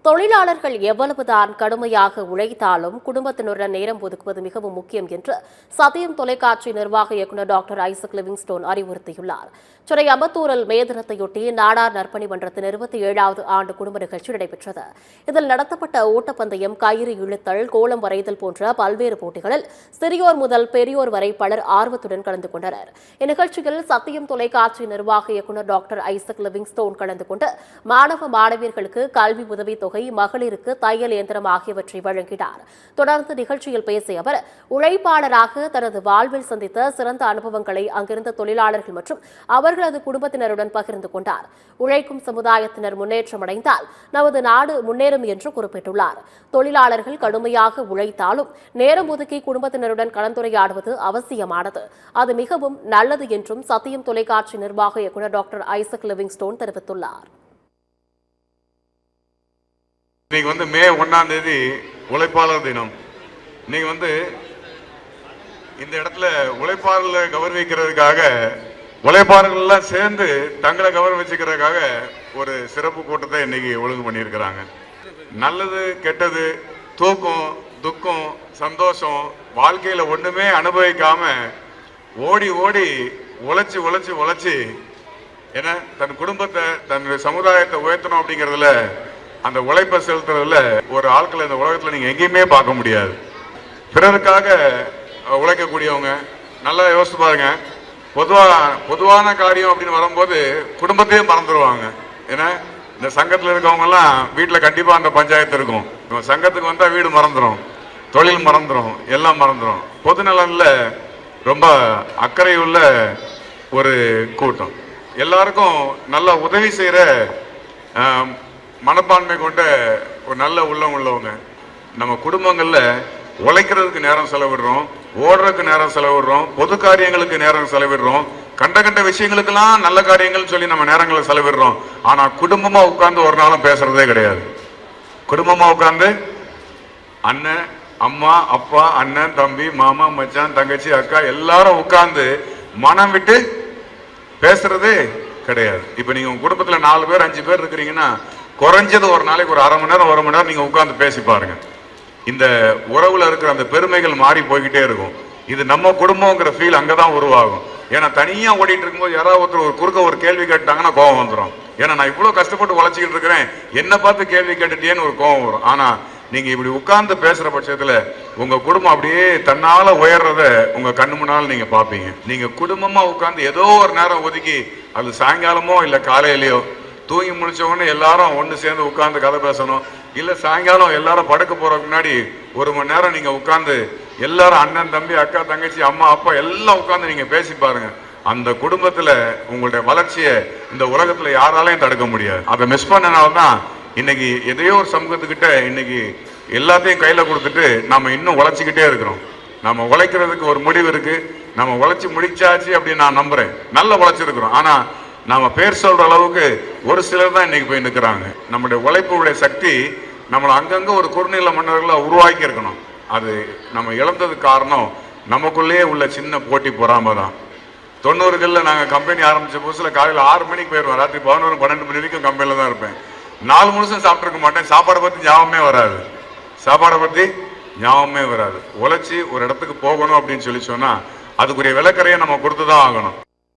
தொழிலாளர்கள் எவ்வளவுதான் கடுமையாக உழைத்தாலும் குடும்பத்தினருடன் நேரம் ஒதுக்குவது மிகவும் முக்கியம் என்று சத்தியம் தொலைக்காட்சி நிர்வாக இயக்குநர் டாக்டர் ஐசக் லிவிங்ஸ்டோன் அறிவுறுத்தியுள்ளார். சென்னை அம்பத்தூரில் மே தினத்தையொட்டி நாடார் நற்பணி மன்றத்தின் 27வது ஆண்டு குடும்ப நிகழ்ச்சி நடைபெற்றது. இதில் நடத்தப்பட்ட ஓட்டப்பந்தயம், கயிறு இழுத்தல், கோலம் வரைதல் போன்ற பல்வேறு போட்டிகளில் சிறியோர் முதல் பெரியோர் வரை பலர் ஆர்வத்துடன் கலந்து கொண்டனர். இந்நிகழ்ச்சியில் சத்தியம் தொலைக்காட்சி நிர்வாக இயக்குநர் டாக்டர் ஐசக் லிவிங்ஸ்டோன் கலந்து கொண்டு மாணவ மாணவியர்களுக்கு கல்வி உதவி மகளிருக்கு தையல் இயந்திரம் ஆகியவற்றை வழங்கினார். தொடர்ந்து நிகழ்ச்சியில் பேசிய அவர், உழைப்பாளராக தனது வாழ்வில் சந்தித்த சிறந்த அனுபவங்களை அங்கிருந்த தொழிலாளர்கள் மற்றும் அவர்களது குடும்பத்தினருடன் பகிர்ந்து கொண்டார். உழைக்கும் சமுதாயத்தினர் முன்னேற்றமடைந்தால் நமது நாடு முன்னேறும் என்று குறிப்பிட்டுள்ளார். தொழிலாளர்கள் கடுமையாக உழைத்தாலும் நேரம் ஒதுக்கி குடும்பத்தினருடன் கலந்துரையாடுவது அவசியமானது. அது மிகவும் நல்லது என்றும் சத்தியம் தொலைக்காட்சி நிர்வாக இயக்குநர் டாக்டர் ஐசக் லிவிங்ஸ்டோன் தெரிவித்துள்ளார். இன்னைக்கு மே 1ஆம் தேதி உழைப்பாளர் தினம். இன்னைக்கு இந்த இடத்துல உழைப்பாளர்களை கௌரவிக்கிறதுக்காக உழைப்பாளர்கள்லாம் சேர்ந்து தங்களை கௌரவிச்சுக்கிறதுக்காக ஒரு சிறப்பு கூட்டத்தை இன்னைக்கு ஒழுங்கு பண்ணியிருக்கிறாங்க. நல்லது கெட்டது, தூக்கம் துக்கம் சந்தோஷம் வாழ்க்கையில ஒண்ணுமே அனுபவிக்காம ஓடி ஓடி உழைச்சி உழைச்சி உழைச்சி ஏன்னா தன் குடும்பத்தை தன்னுடைய சமுதாயத்தை உயர்த்தணும் அப்படிங்கிறதுல அந்த உழைப்பை செலுத்துறதுல ஒரு ஆட்களை இந்த உலகத்துல நீங்க எங்கேயுமே பார்க்க முடியாது. பிறருக்காக உழைக்கக்கூடியவங்க நல்லா யோசிச்சு பாருங்க. பொதுவான காரியம் அப்படின்னு வரும்போது குடும்பத்தையும் மறந்துடுவாங்க. ஏன்னா இந்த சங்கத்தில் இருக்கவங்க எல்லாம் வீட்டுல கண்டிப்பா அந்த பஞ்சாயத்து இருக்கும். சங்கத்துக்கு வந்தா வீடு மறந்துடும், தொழில் மறந்துடும், எல்லாம் மறந்துடும். பொது நலன்ல ரொம்ப அக்கறை உள்ள ஒரு கூட்டம். எல்லாருக்கும் நல்ல உதவி செய்யற மனப்பான்மை கொண்ட ஒரு நல்ல உள்ளம் உள்ளவங்க. நம்ம குடும்பங்கள்ல உழைக்கிறதுக்கு நேரம் செலவிடுறோம், ஓடுறதுக்கு நேரம் செலவிடுறோம், பொது காரியங்களுக்கு நேரம் செலவிடுறோம், கண்ட விஷயங்களுக்கெல்லாம் நல்ல காரியங்கள் சொல்லி நம்ம நேரங்களை செலவிடுறோம். ஆனா குடும்பமா உட்கார்ந்து ஒரு நாளும் பேசுறதே கிடையாது. குடும்பமா உட்கார்ந்து அண்ணன் அம்மா அப்பா அண்ணன் தம்பி மாமா மச்சான் தங்கச்சி அக்கா எல்லாரும் உட்கார்ந்து மனம் விட்டு பேசுறதே கிடையாது. இப்ப நீங்க உங்க குடும்பத்துல 4 பேர் 5 பேர் இருக்கிறீங்கன்னா குறைஞ்சது ஒரு நாளைக்கு ஒரு 1/2 மணி நேரம் 1 மணி நேரம் நீங்க உட்கார்ந்து பேசி பாருங்க. இந்த உறவுல இருக்கிற அந்த பெருமைகள் மாறி போய்கிட்டே இருக்கும். இது நம்ம குடும்பங்கிற ஃபீல் அங்கதான் உருவாகும். ஏன்னா தனியா ஓடிட்டு இருக்கும்போது யாராவது ஒருத்தர் ஒரு குறுக்க ஒரு கேள்வி கேட்டாங்கன்னா கோபம் வந்துடும். ஏன்னா நான் இவ்வளவு கஷ்டப்பட்டு உழைச்சிக்கிட்டு இருக்கிறேன், என்ன பார்த்து கேள்வி கேட்டுட்டேன்னு ஒரு கோபம் வரும். ஆனா நீங்க இப்படி உட்கார்ந்து பேசுற பட்சத்துல உங்க குடும்பம் அப்படியே தன்னால உயர்றத உங்க கண்ணு முன்னால நீங்க பாப்பீங்க. நீங்க குடும்பமா உட்கார்ந்து ஏதோ ஒரு நேரம் ஒதுக்கி, அது சாயங்காலமோ இல்ல காலையிலயோ தூங்கி முடிச்ச உடனே எல்லாரும் ஒன்று சேர்ந்து உட்கார்ந்து கதை பேசணும். இல்ல சாயங்காலம் எல்லாரும் படுக்க போறதுக்கு முன்னாடி 1 மணி நேரம் நீங்க உட்கார்ந்து எல்லாரும் அண்ணன் தம்பி அக்கா தங்கச்சி அம்மா அப்பா எல்லாம் உட்கார்ந்து நீங்க பேசி பாருங்க. அந்த குடும்பத்துல உங்களுடைய வளர்ச்சியை இந்த உலகத்துல யாராலையும் தடுக்க முடியாது. அதை மிஸ் பண்ணனால்தான் இன்னைக்கு எதையோ ஒரு சமூகத்துக்கிட்ட இன்னைக்கு எல்லாத்தையும் கையில கொடுத்துட்டு நம்ம இன்னும் உழைச்சிக்கிட்டே இருக்கிறோம். நம்ம உழைக்கிறதுக்கு ஒரு முடிவு இருக்கு. நம்ம உழைச்சி முடிச்சாச்சு அப்படின்னு நான் நம்புறேன். நல்லா உழைச்சிருக்கிறோம். ஆனா நாம பேர் சொல்ற அளவுக்கு ஒரு சிலர் தான் இன்னைக்கு போய் நிற்கிறாங்க. நம்முடைய உழைப்புடைய சக்தி நம்மளை அங்கங்க ஒரு குறுநில மன்னர்களை உருவாக்கி இருக்கணும். அது நம்ம இழந்ததுக்கு காரணம் நமக்குள்ளேயே உள்ள சின்ன போட்டி பொறாம தான். 90களில் நாங்கள் கம்பெனி ஆரம்பிச்ச புதுசுல காலையில் 6 மணிக்கு போயிடுவேன், ராத்திரி 11 12 மணி வரைக்கும் கம்பெனில தான் இருப்பேன். 4 முழுசும் சாப்பிட்டுருக்க மாட்டேன். சாப்பாடை பத்தி ஞாபகமே வராது. சாப்பாடை பத்தி ஞாபகமே வராது. உழைச்சி ஒரு இடத்துக்கு போகணும் அப்படின்னு சொல்லி சொன்னா அதுக்குரிய விலைக்கரையை நம்ம கொடுத்துதான் ஆகணும்.